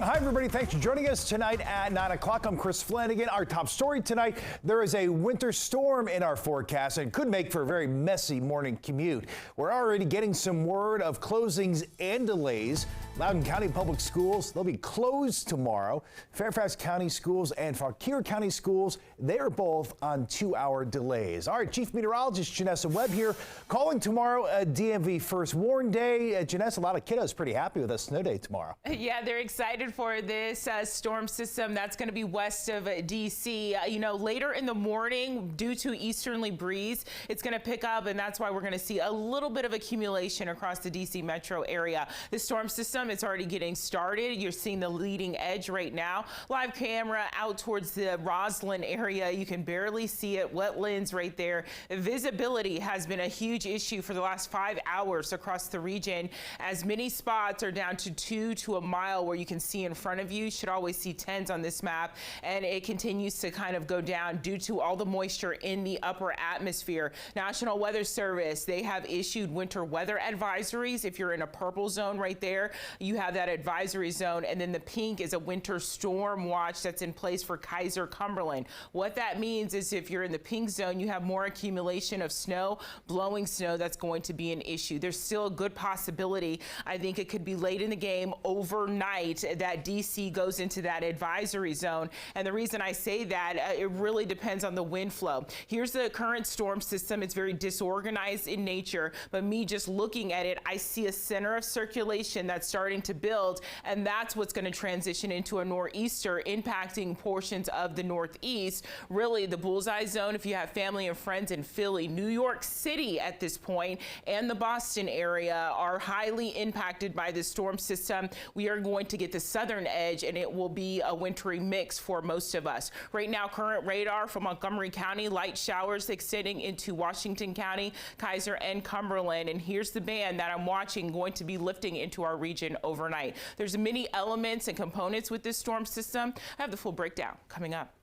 Hi, everybody. Thanks for joining us tonight at 9 o'clock. I'm Chris Flanagan. Our top story tonight, there is a winter storm in our forecast and could make for a very messy morning commute. We're already getting some word of closings and delays. Loudoun County Public Schools, they'll be closed tomorrow. Fairfax County Schools and Fauquier County Schools, they are both on 2-hour delays. All right, Chief Meteorologist Janessa Webb here, calling tomorrow a DMV First Warn Day. Janessa, a lot of kiddos pretty happy with a snow day tomorrow. Yeah, they're excited for this storm system that's going to be west of D.C. Later in the morning, due to easterly breeze, it's going to pick up, and that's why we're going to see a little bit of accumulation across the D.C. metro area. The storm system is already getting started. You're seeing the leading edge right now. Live camera out towards the Roslyn area. You can barely see it. Wetlands right there. Visibility has been a huge issue for the last 5 hours across the region, as many spots are down to 2 to a mile where you can see in front of you. You should always see 10s on this map, and it continues to kind of go down due to all the moisture in the upper atmosphere. National Weather Service, they have issued winter weather advisories. If you're in a purple zone right there, you have that advisory zone, and then the pink is a winter storm watch that's in place for Kaiser Cumberland. What that means is if you're in the pink zone, you have more accumulation of snow, blowing snow. That's going to be an issue. There's still a good possibility. I think it could be late in the game overnight that DC goes into that advisory zone. And the reason I say that, it really depends on the wind flow. Here's the current storm system. It's very disorganized in nature, but me just looking at it, I see a center of circulation that's starting to build, and that's what's going to transition into a nor'easter, impacting portions of the northeast. Really, the bullseye zone, if you have family and friends in Philly, New York City at this point, and the Boston area are highly impacted by this storm system. We are going to get the southern edge, and it will be a wintry mix for most of us. Right now, current radar from Montgomery County, light showers extending into Washington County, Kaiser, and Cumberland. And here's the band that I'm watching going to be lifting into our region overnight. There's many elements and components with this storm system. I have the full breakdown coming up.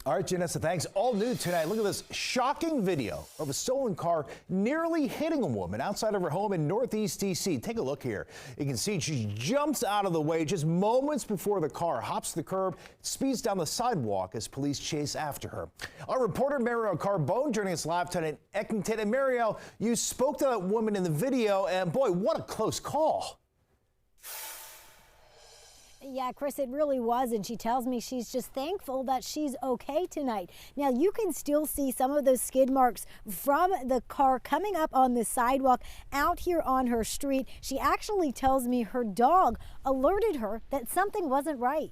All right, Janessa, thanks. All new tonight. Look at this shocking video of a stolen car nearly hitting a woman outside of her home in Northeast D.C. Take a look here. You can see she jumps out of the way just moments before the car hops the curb, speeds down the sidewalk as police chase after her. Our reporter Mariel Carbone joining us live tonight in Eckington. And Mariel, you spoke to that woman in the video, and boy, what a close call. Yeah, Chris, it really was, and she tells me she's just thankful that she's okay tonight. Now, you can still see some of those skid marks from the car coming up on the sidewalk out here on her street. She actually tells me her dog alerted her that something wasn't right.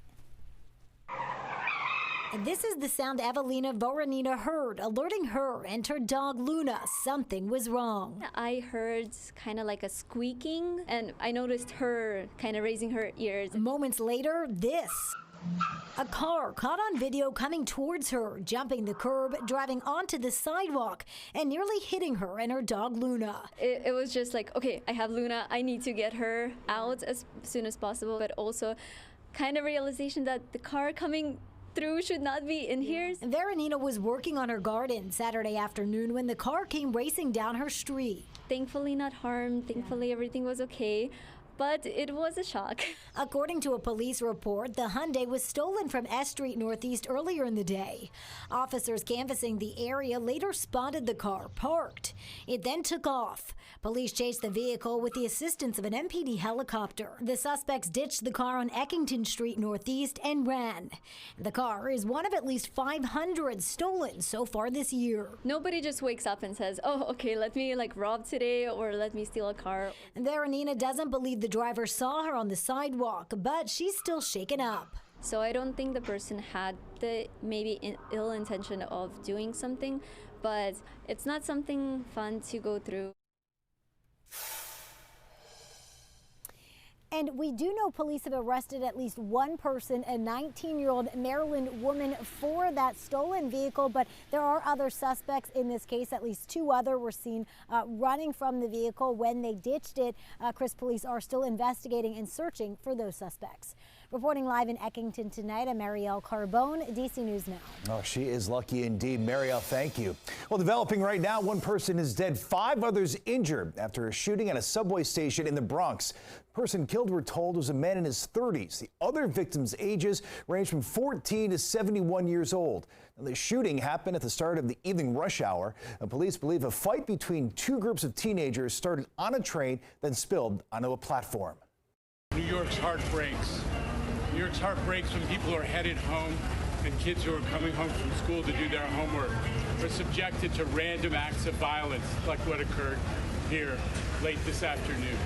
And this is the sound Evelina Voronina heard, alerting her and her dog Luna something was wrong. I heard kind of like a squeaking, and I noticed her kind of raising her ears. Moments later, this. A car caught on video coming towards her, jumping the curb, driving onto the sidewalk, and nearly hitting her and her dog Luna. It was just like, okay, I have Luna, I need to get her out as soon as possible, but also kind of realization that the car coming through should not be in here. Veronina was working on her garden Saturday afternoon when the car came racing down her street. Thankfully not harmed, thankfully everything was okay. But it was a shock. According to a police report, the Hyundai was stolen from S Street Northeast earlier in the day. Officers canvassing the area later spotted the car parked. It then took off. Police chased the vehicle with the assistance of an MPD helicopter. The suspects ditched the car on Eckington Street Northeast and ran. The car is one of at least 500 stolen so far this year. Nobody just wakes up and says, oh, okay, let me rob today or let me steal a car. Veronina doesn't believe the driver saw her on the sidewalk, but she's still shaken up. So I don't think the person had the maybe ill intention of doing something, but it's not something fun to go through. And we do know police have arrested at least one person, a 19-year-old Maryland woman, for that stolen vehicle. But there are other suspects in this case. At least 2 other were seen running from the vehicle when they ditched it. Chris, police are still investigating and searching for those suspects. Reporting live in Eckington tonight, I'm Marielle Carbone, DC News Now. Oh, she is lucky indeed. Marielle, thank you. Well, developing right now, one person is dead, 5 others injured after a shooting at a subway station in the Bronx. The person killed, we're told, was a man in his 30s. The other victims' ages range from 14 to 71 years old. Now, the shooting happened at the start of the evening rush hour. Police believe a fight between 2 groups of teenagers started on a train, then spilled onto a platform. New York's heart breaks. New York's heart breaks when people are headed home and kids who are coming home from school to do their homework are subjected to random acts of violence like what occurred here late this afternoon.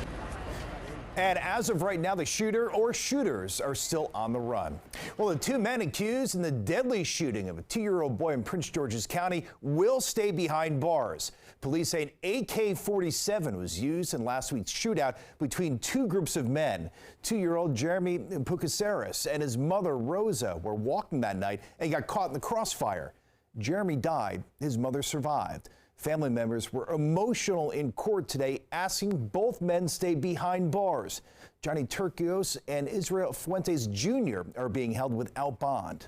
And as of right now, the shooter or shooters are still on the run. Well, the 2 men accused in the deadly shooting of a 2-year-old boy in Prince George's County will stay behind bars. Police say an AK-47 was used in last week's shootout between 2 groups of men. 2-year-old Jeremy Pucaceres and his mother Rosa were walking that night and got caught in the crossfire. Jeremy died. His mother survived. Family members were emotional in court today, asking both men stay behind bars. Johnny Turcios and Israel Fuentes Jr. are being held without bond.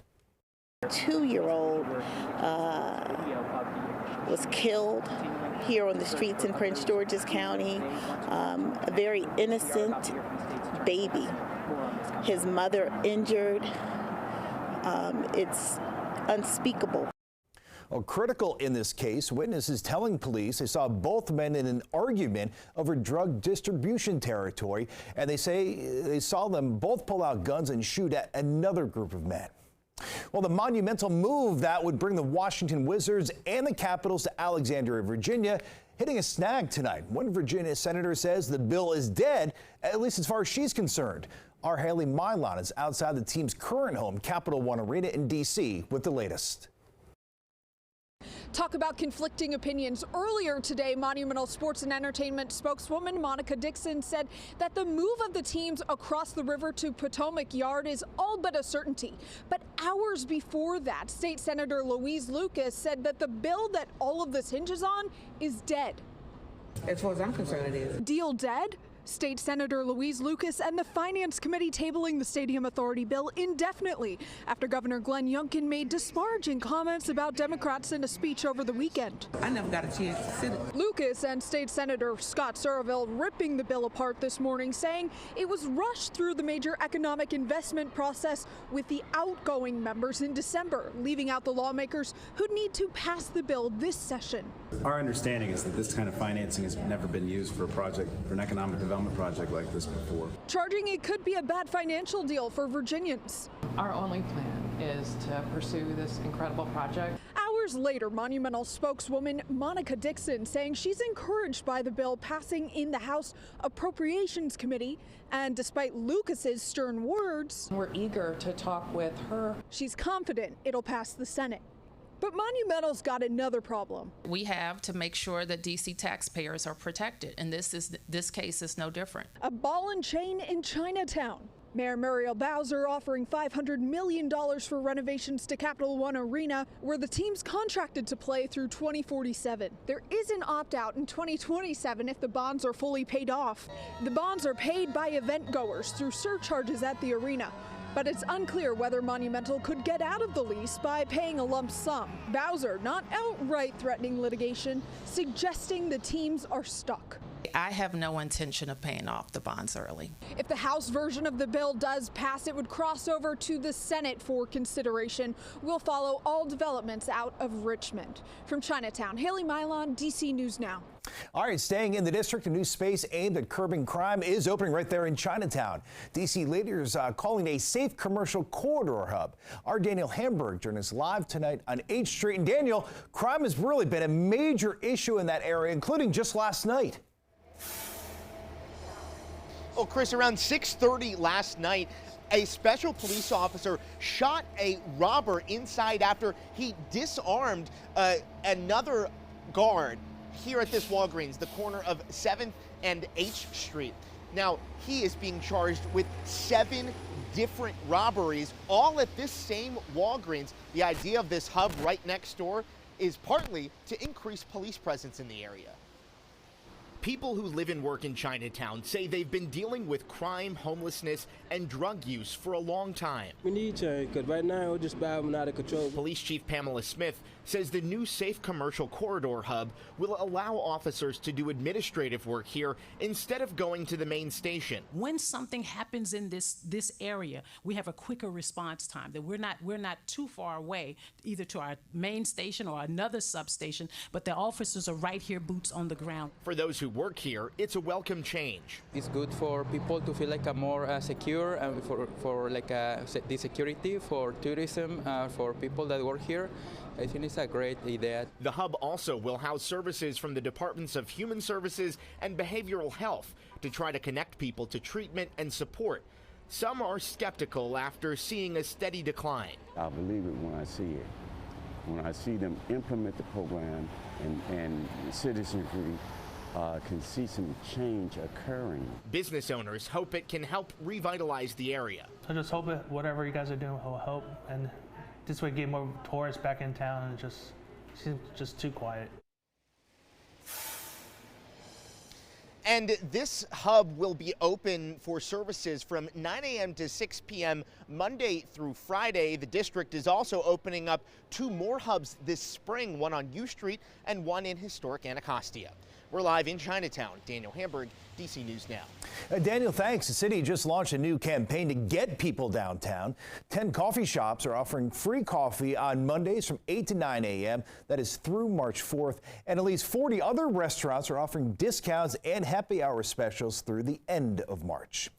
2-year-old was killed here on the streets in Prince George's County. A very innocent baby. His mother injured. It's unspeakable. Well, critical in this case, witnesses telling police they saw both men in an argument over drug distribution territory, and they say they saw them both pull out guns and shoot at another group of men. Well, the monumental move that would bring the Washington Wizards and the Capitals to Alexandria, Virginia, hitting a snag tonight. One Virginia senator says the bill is dead, at least as far as she's concerned. Our Haley Mylon is outside the team's current home, Capital One Arena in D.C., with the latest. Talk about conflicting opinions. Earlier today, Monumental Sports and Entertainment spokeswoman Monica Dixon said that the move of the teams across the river to Potomac Yard is all but a certainty. But hours before that, State Senator Louise Lucas said that the bill that all of this hinges on is dead. As far as I'm concerned, it is. Deal dead? State Senator Louise Lucas and the Finance Committee tabling the Stadium Authority bill indefinitely after Governor Glenn Youngkin made disparaging comments about Democrats in a speech over the weekend. I never got a chance to sit it. Lucas and State Senator Scott Surville ripping the bill apart this morning, saying it was rushed through the major economic investment process with the outgoing members in December, leaving out the lawmakers who'd need to pass the bill this session. Our understanding is that this kind of financing has never been used for a project, for an economic development project like this before. Charging it could be a bad financial deal for Virginians. Our only plan is to pursue this incredible project. Hours later, Monumental spokeswoman Monica Dixon saying she's encouraged by the bill passing in the House Appropriations Committee. And despite Lucas's stern words, We're eager to talk with her. she's confident it'll pass the Senate. But Monumental's got another problem. We have to make sure that DC taxpayers are protected, and this case is no different. A ball and chain in Chinatown. Mayor Muriel Bowser offering $500 million for renovations to Capital One Arena, where the team's contracted to play through 2047. There is an opt-out in 2027 if the bonds are fully paid off. The bonds are paid by event goers through surcharges at the arena. But it's unclear whether Monumental could get out of the lease by paying a lump sum. Bowser not outright threatening litigation, suggesting the teams are stuck. I have no intention of paying off the bonds early. If the House version of the bill does pass, it would cross over to the Senate for consideration. We'll follow all developments out of Richmond. From Chinatown, Haley Mylon, DC News Now. All right, staying in the district, a new space aimed at curbing crime is opening right there in Chinatown. D.C. leaders calling a safe commercial corridor hub. Our Daniel Hamburg joins us live tonight on H Street. And Daniel, crime has really been a major issue in that area, including just last night. Well, Chris, around 6:30 last night, a special police officer shot a robber inside after he disarmed another guard here at this Walgreens, the corner of 7th and H Street. Now, he is being charged with 7 different robberies, all at this same Walgreens. The idea of this hub right next door is partly to increase police presence in the area. People who live and work in Chinatown say they've been dealing with crime, homelessness, and drug use for a long time. We need change, because right now it's just bad and out of control. Police Chief Pamela Smith says the new Safe Commercial Corridor hub will allow officers to do administrative work here instead of going to the main station. When something happens in this area, we have a quicker response time, that we're not too far away, either to our main station or another substation, but the officers are right here, boots on the ground. For those who work here, it's a welcome change. It's good for people to feel like a more secure, and for like the security for tourism, for people that work here. I think it's a great idea. The hub also will house services from the Departments of Human Services and Behavioral Health to try to connect people to treatment and support. Some are skeptical after seeing a steady decline. I believe it when I see it. When I see them implement the program and citizenry can see some change occurring. Business owners hope it can help revitalize the area. I just hope that whatever you guys are doing will help, and this way get more tourists back in town, and it seems just too quiet. And this hub will be open for services from 9 a.m. to 6 p.m. Monday through Friday. The district is also opening up 2 more hubs this spring, one on U Street and one in historic Anacostia. We're live in Chinatown. Daniel Hamburg, DC News Now. Daniel, thanks. The city just launched a new campaign to get people downtown. 10 coffee shops are offering free coffee on Mondays from 8 to 9 a.m. That is through March 4th. And at least 40 other restaurants are offering discounts and happy hour specials through the end of March.